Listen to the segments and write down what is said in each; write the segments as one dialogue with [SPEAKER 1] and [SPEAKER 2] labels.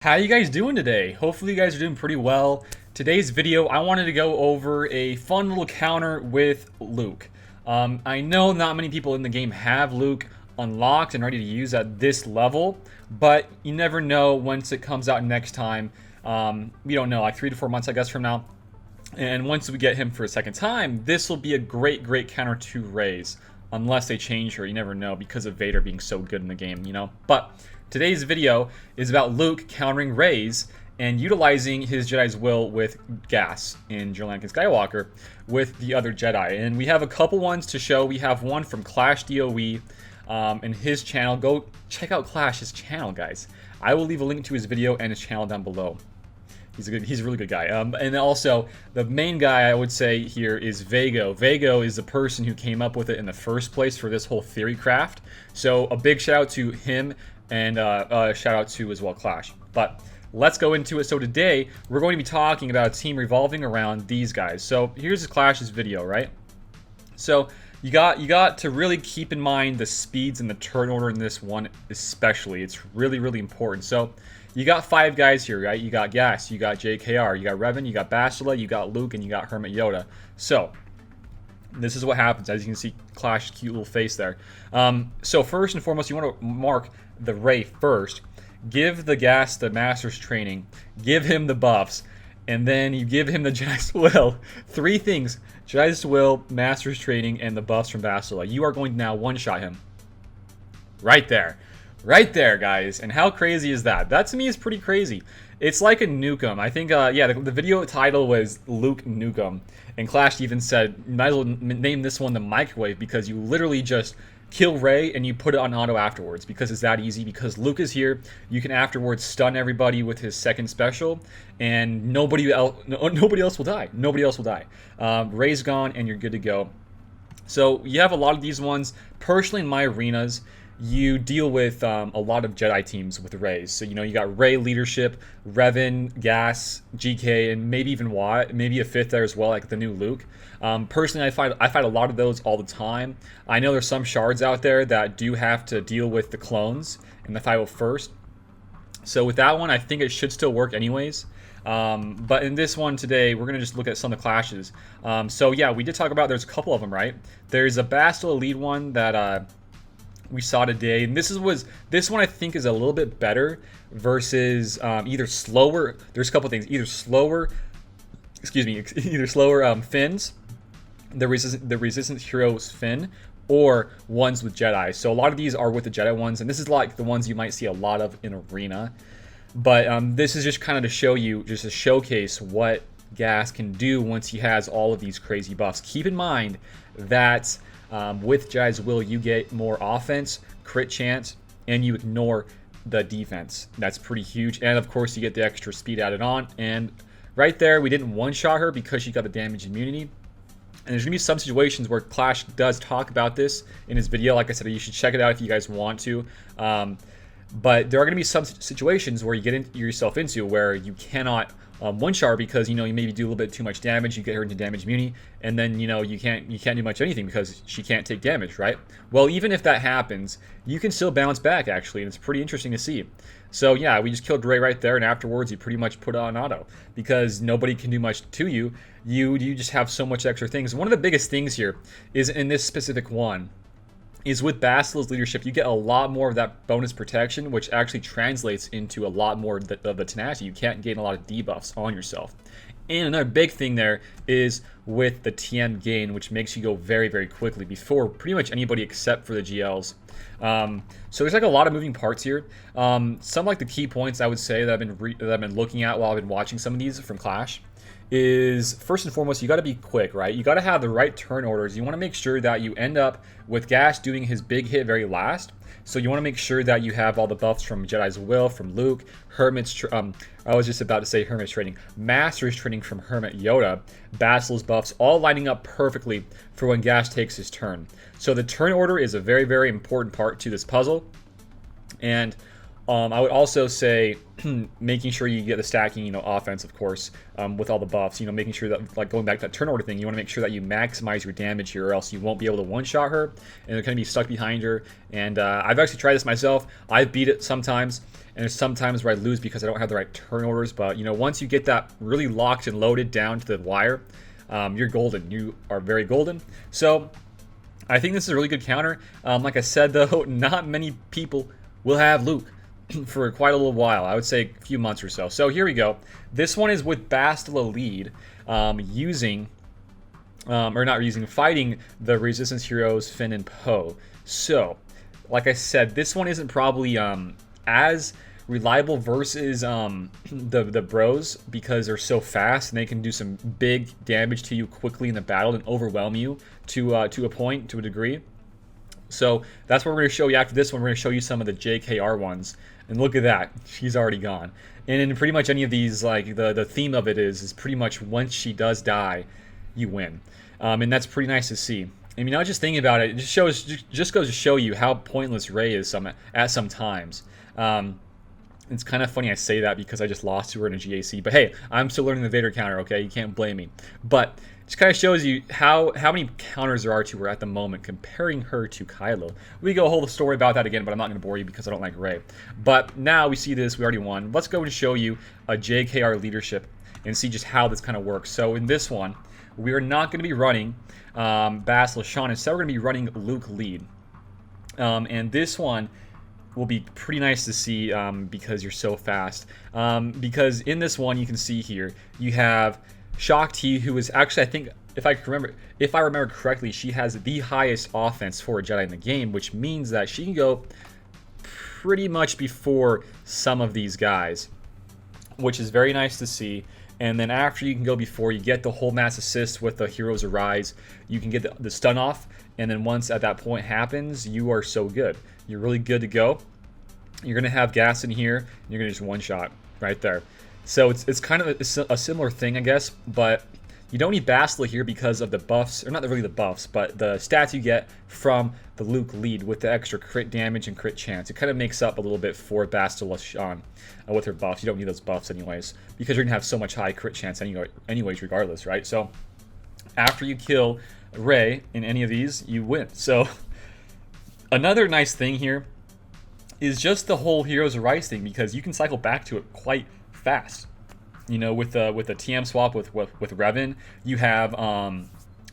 [SPEAKER 1] How you guys doing today? Hopefully you guys are doing pretty well. Today's video, I wanted to go over a fun little counter with Luke. I know not many people in the game have Luke unlocked and ready to use at this level, but you never know once it comes out next time. We don't know, like 3 to 4 months I guess from now. And once we get him for a second time, this will be a great counter to Rey's. Unless they change her, you never know because of Vader being so good in the game, you know? But today's video is about Luke countering Rey's and utilizing his Jedi's will with gas in Jedi Knight Skywalker with the other Jedi. And we have a couple ones to show. We have one from Clash DOE and his channel. Go check out Clash's channel, guys. I will leave a link to his video and his channel down below. He's a really good guy. And also, the main guy I would say here is Vago. Vago is the person who came up with it in the first place for this whole theory craft. So a big shout out to him and shout out to as well Clash. But let's go into it. So today, we're going to be talking about a team revolving around these guys. So here's Clash's video, right? So you got to really keep in mind the speeds and the turn order in this one especially. It's really important. So you got 5 guys here, right? You got Gas, you got JKR, you got Revan, you got Bastila, you got Luke, and you got Hermit Yoda. So this is what happens. As you can see, Clash's cute little face there. So first and foremost, you want to mark the Rey first. Give the Gas the Master's Training. Give him the buffs. And then you give him the Jedi's Will. 3 things. Jedi's Will, Master's Training, and the buffs from Bastila. You are going to now one-shot him. Right there. Right there, guys. And how crazy is that? That to me is pretty crazy. It's like a Nukem. I think, yeah, the video title was Luke Nukem. And Clash even said, might as well name this one the Microwave because you literally just kill Rey and you put it on auto afterwards because it's that easy. Because Luke is here, you can afterwards stun everybody with his second special, and nobody else will die. Nobody else will die. Rey's gone, and you're good to go. So you have a lot of these ones. Personally, in my arenas, you deal with a lot of Jedi teams with Rey's. So, you know, you got Rey leadership, Revan, Gas, GK, and maybe even Watt, maybe a 5th there as well, like the new Luke. Personally, I fight a lot of those all the time. I know there's some shards out there that do have to deal with the clones in the 501st. So with that one, I think it should still work anyways. But in this one today, we're going to just look at some of the clashes. So yeah, we did talk about there's a couple of them, right? There's a Bastila lead one that we saw today, and this one I think is a little bit better versus either slower. There's a couple things, either slower Finns, the resistance heroes Finn, or ones with Jedi. So a lot of these are with the Jedi ones, and this is like the ones you might see a lot of in arena. But this is just kind of to show you, just to showcase what Gas can do once he has all of these crazy buffs. Keep in mind that with Jedi's Will, you get more offense, crit chance, and you ignore the defense. That's pretty huge. And of course, you get the extra speed added on. And right there, we didn't one-shot her because she got the damage immunity. And there's going to be some situations where Clash does talk about this in his video. Like I said, you should check it out if you guys want to. But there are going to be some situations where you get yourself into where you cannot one-shot because, you know, you maybe do a little bit too much damage, you get her into damage immunity, and then, you know, you can't do much anything because she can't take damage, right? Well, even if that happens, you can still bounce back, actually, and it's pretty interesting to see. So yeah, we just killed Rey right there, and afterwards you pretty much put it on auto because nobody can do much to you. You just have so much extra things. One of the biggest things here is in this specific one is with Bastila's leadership, you get a lot more of that bonus protection, which actually translates into a lot more of the tenacity. You can't gain a lot of debuffs on yourself. And another big thing there is with the TM gain, which makes you go very quickly before pretty much anybody except for the GLs. So there's like a lot of moving parts here. Some like the key points I would say that I've been looking at while I've been watching some of these from Clash is, first and foremost, you got to be quick, right? You got to have the right turn orders. You want to make sure that you end up with Gas doing his big hit very last. So you want to make sure that you have all the buffs from Jedi's Will, from Luke, Hermit's, I was just about to say Hermit's Training, Master's Training from Hermit Yoda, Bastila's buffs, all lining up perfectly for when Gas takes his turn. So the turn order is a very important part to this puzzle. And I would also say making sure you get the stacking, offense, of course, with all the buffs. Making sure that, like going back to that turn order thing, you want to make sure that you maximize your damage here, or else you won't be able to one-shot her, and they're going to be stuck behind her. And I've actually tried this myself. I've beat it sometimes, and there's sometimes where I lose because I don't have the right turn orders. But once you get that really locked and loaded down to the wire, you're golden. You are very golden. So I think this is a really good counter. Like I said, though, not many people will have Luke for quite a little while. I would say a few months or so. So here we go. This one is with Bastila lead, fighting the Resistance heroes Finn and Poe. So, like I said, this one isn't probably as reliable versus the bros, because they're so fast and they can do some big damage to you quickly in the battle and overwhelm you to a point, to a degree. So that's what we're going to show you after this one. We're going to show you some of the JKR ones. And look at that. She's already gone. And in pretty much any of these, like the theme of it is pretty much once she does die, you win. And that's pretty nice to see. I mean, I was just thinking about it. It just goes to show you how pointless Rey is at some times. It's kind of funny I say that because I just lost to her in a GAC. But hey, I'm still learning the Vader counter, okay? You can't blame me. But it just kind of shows you how many counters there are to her at the moment, comparing her to Kylo. We go a whole story about that again, but I'm not going to bore you because I don't like Rey. But now we see this. We already won. Let's go and show you a JKR leadership and see just how this kind of works. So in this one, we are not going to be running Bastila Shan. Instead, we're going to be running Luke lead. And this one will be pretty nice to see because you're so fast. Because in this one, you can see here, you have Shaak Ti, who is actually, I think, if I remember correctly, she has the highest offense for a Jedi in the game, which means that she can go pretty much before some of these guys, which is very nice to see. And then after you can go before, you get the whole mass assist with the Heroes Arise. You can get the stun off, and then once at that point happens, you are so good. You're really good to go. You're going to have gas in here, and you're going to just one-shot right there. So it's kind of a similar thing, I guess, but you don't need Bastila here because of the buffs, or not really the buffs, but the stats you get from the Luke lead with the extra crit damage and crit chance. It kind of makes up a little bit for Bastila Shan with her buffs. You don't need those buffs anyways, because you're going to have so much high crit chance anyways regardless, right? So after you kill Rey in any of these, you win. So another nice thing here is just the whole Heroes Arise thing, because you can cycle back to it quite fast. With the TM swap with Revan, you have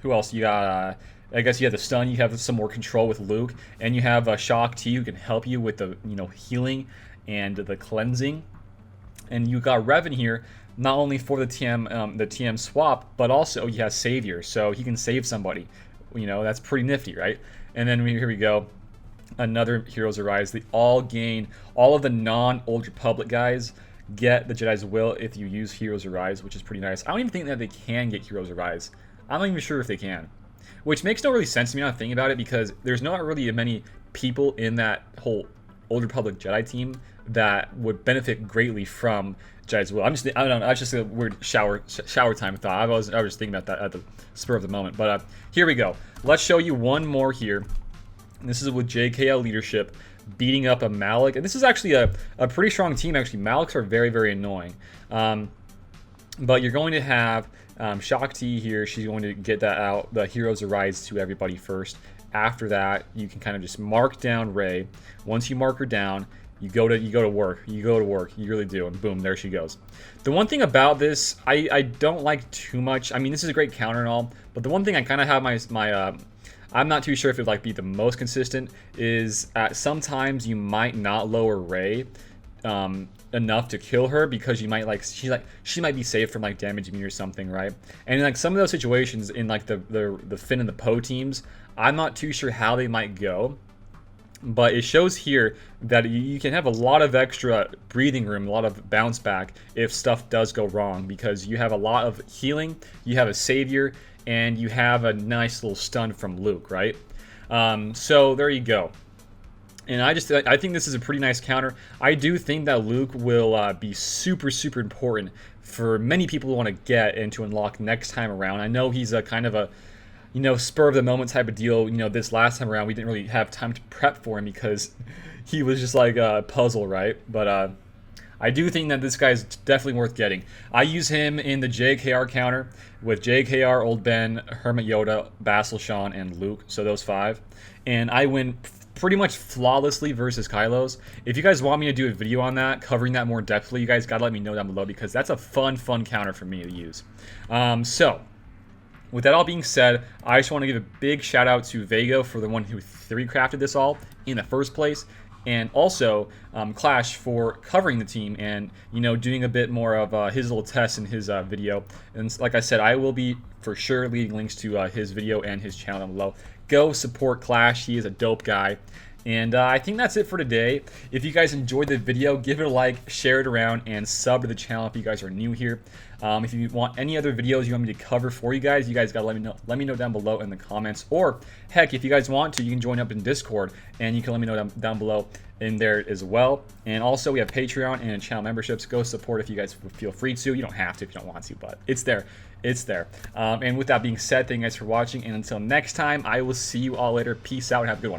[SPEAKER 1] who else? You got I guess you have the stun. You have some more control with Luke, and you have Shaak Ti who can help you with the healing and the cleansing. And you got Revan here not only for the TM swap, but also he has Savior, so he can save somebody. That's pretty nifty, right? And then here we go. Another Heroes Arise. They all gain, all of the non-Old Republic guys get the Jedi's Will if you use Heroes Arise, which is pretty nice. I don't even think that they can get Heroes Arise. I'm not even sure if they can. Which makes no really sense to me now thinking about it, because there's not really many people in that whole Old Republic Jedi team that would benefit greatly from Jedi's Will. I don't know, that's just a weird shower time thought. I was just thinking about that at the spur of the moment. But here we go. Let's show you one more here. This is with JKL leadership beating up a Malak. And this is actually a pretty strong team, actually. Malaks are very, very annoying. But you're going to have Shaak Ti here. She's going to get that out, the Heroes Arise to everybody first. After that, you can kind of just mark down Rey. Once you mark her down, you go to work. You go to work. You really do. And boom, there she goes. The one thing about this, I don't like too much. I mean, this is a great counter and all, but the one thing I kind of have my I'm not too sure if it would be the most consistent, is sometimes you might not lower Rey enough to kill her, because you might she might be saved from damage immune or something, right? And in some of those situations in the Finn and the Poe teams, I'm not too sure how they might go. But it shows here that you can have a lot of extra breathing room, a lot of bounce back if stuff does go wrong, because you have a lot of healing, you have a savior, and you have a nice little stun from Luke, right? So there you go. And I think this is a pretty nice counter. I do think that Luke will be super, super important for many people who want to get and to unlock next time around. I know he's a kind of a spur of the moment type of deal. This last time around, we didn't really have time to prep for him because he was just like a puzzle, right? But I do think that this guy's definitely worth getting. I use him in the JKR counter with JKR, Old Ben, Hermit Yoda, Basil Sean, and Luke. So those 5. And I win pretty much flawlessly versus Kylo's. If you guys want me to do a video on that, covering that more depthly, you guys gotta let me know down below because that's a fun counter for me to use. So, with that all being said, I just want to give a big shout out to Vago for the one who 3-crafted this all in the first place. And also Clash for covering the team and, you know, doing a bit more of his little test in his video. And like I said, I will be for sure leaving links to his video and his channel down below. Go support Clash. He is a dope guy. And I think that's it for today. If you guys enjoyed the video, give it a like, share it around, and sub to the channel if you guys are new here. If you want any other videos you want me to cover for you guys gotta let me know. Let me know down below in the comments. Or heck, if you guys want to, you can join up in Discord and you can let me know down below in there as well. And also we have Patreon and channel memberships. Go support if you guys feel free to. You don't have to if you don't want to, but it's there. It's there. And with that being said, thank you guys for watching. And until next time, I will see you all later. Peace out and have a good one.